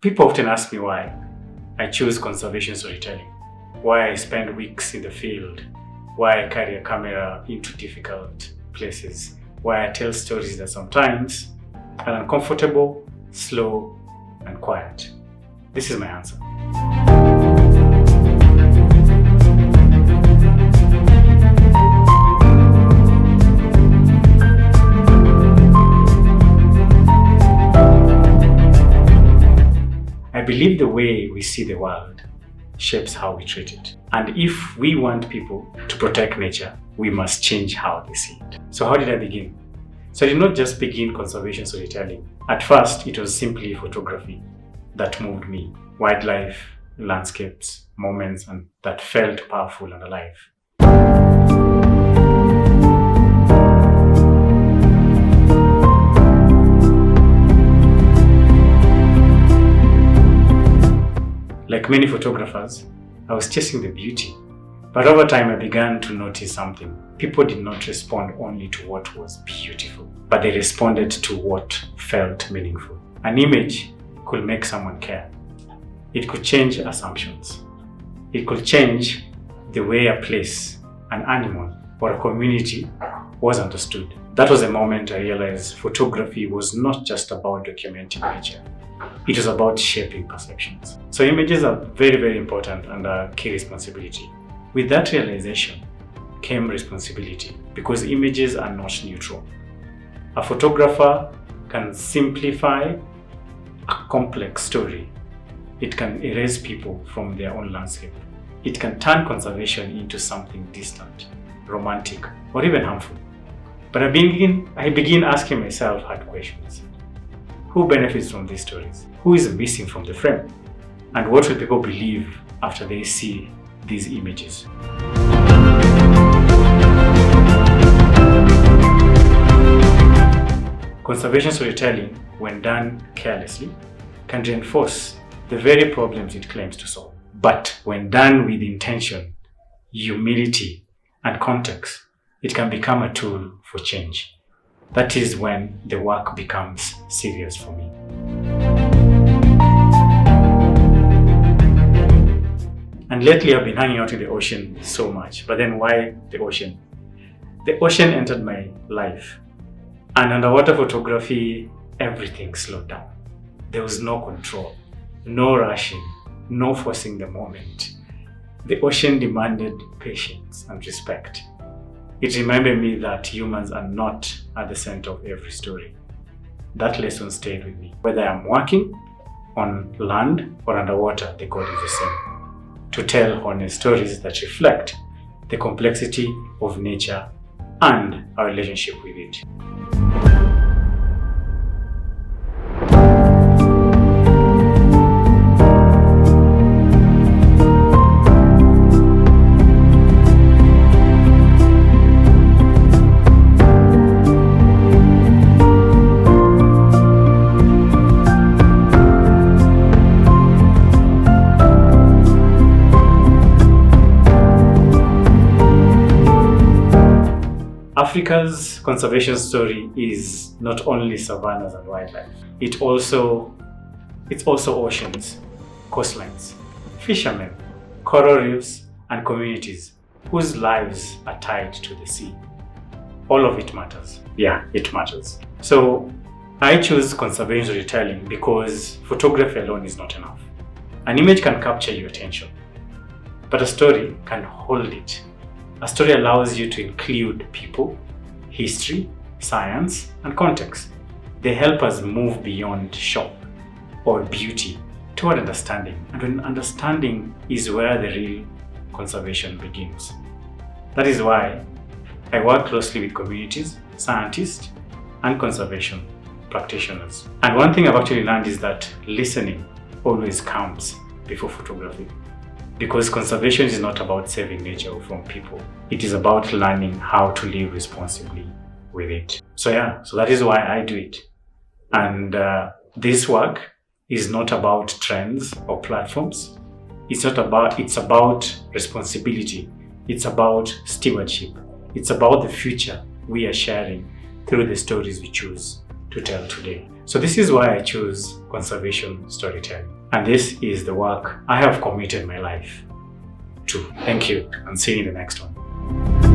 People often ask me why I choose conservation storytelling, why I spend weeks in the field, why I carry a camera into difficult places, why I tell stories that sometimes are uncomfortable, slow, and quiet. This is my answer. I believe the way we see the world shapes how we treat it. And if we want people to protect nature, we must change how they see it. So how did I begin? So I did not just begin conservation storytelling. At first, it was simply photography that moved me. Wildlife, landscapes, moments, and that felt powerful and alive. Like many photographers, I was chasing the beauty. But over time, I began to notice something. People did not respond only to what was beautiful, but they responded to what felt meaningful. An image could make someone care. It could change assumptions. It could change the way a place, an animal, or a community was understood. That was the moment I realized photography was not just about documenting nature. It was about shaping perceptions. So images are very, very important and a key responsibility. With that realization came responsibility, because images are not neutral. A photographer can simplify a complex story. It can erase people from their own landscape. It can turn conservation into something distant, romantic, or even harmful. But I begin asking myself hard questions. Who benefits from these stories? Who is missing from the frame? And what will people believe after they see these images? Conservation storytelling, when done carelessly, can reinforce the very problems it claims to solve. But when done with intention, humility, and context, it can become a tool for change. That is when the work becomes serious for me. And lately I've been hanging out in the ocean so much. But then why the ocean? The ocean entered my life. And underwater photography, everything slowed down. There was no control, no rushing, no forcing the moment. The ocean demanded patience and respect. It reminded me that humans are not at the center of every story. That lesson stayed with me. Whether I'm working on land or underwater, the goal is the same: to tell honest stories that reflect the complexity of nature and our relationship with it. Africa's conservation story is not only savannas and wildlife. It's also oceans, coastlines, fishermen, coral reefs, and communities whose lives are tied to the sea. All of it matters. Yeah, it matters. So I choose conservation storytelling because photography alone is not enough. An image can capture your attention, but a story can hold it. A story allows you to include people, history, science, and context. They help us move beyond shock or beauty toward understanding. And when understanding is where the real conservation begins. That is why I work closely with communities, scientists, and conservation practitioners. And one thing I've actually learned is that listening always comes before photography. Because conservation is not about saving nature from people. It is about learning how to live responsibly with it. So that is why I do it. And this work is not about trends or platforms. It's about responsibility. It's about stewardship. It's about the future we are sharing through the stories we choose to tell today. So this is why I choose conservation storytelling. And this is the work I have committed my life to. Thank you, and see you in the next one.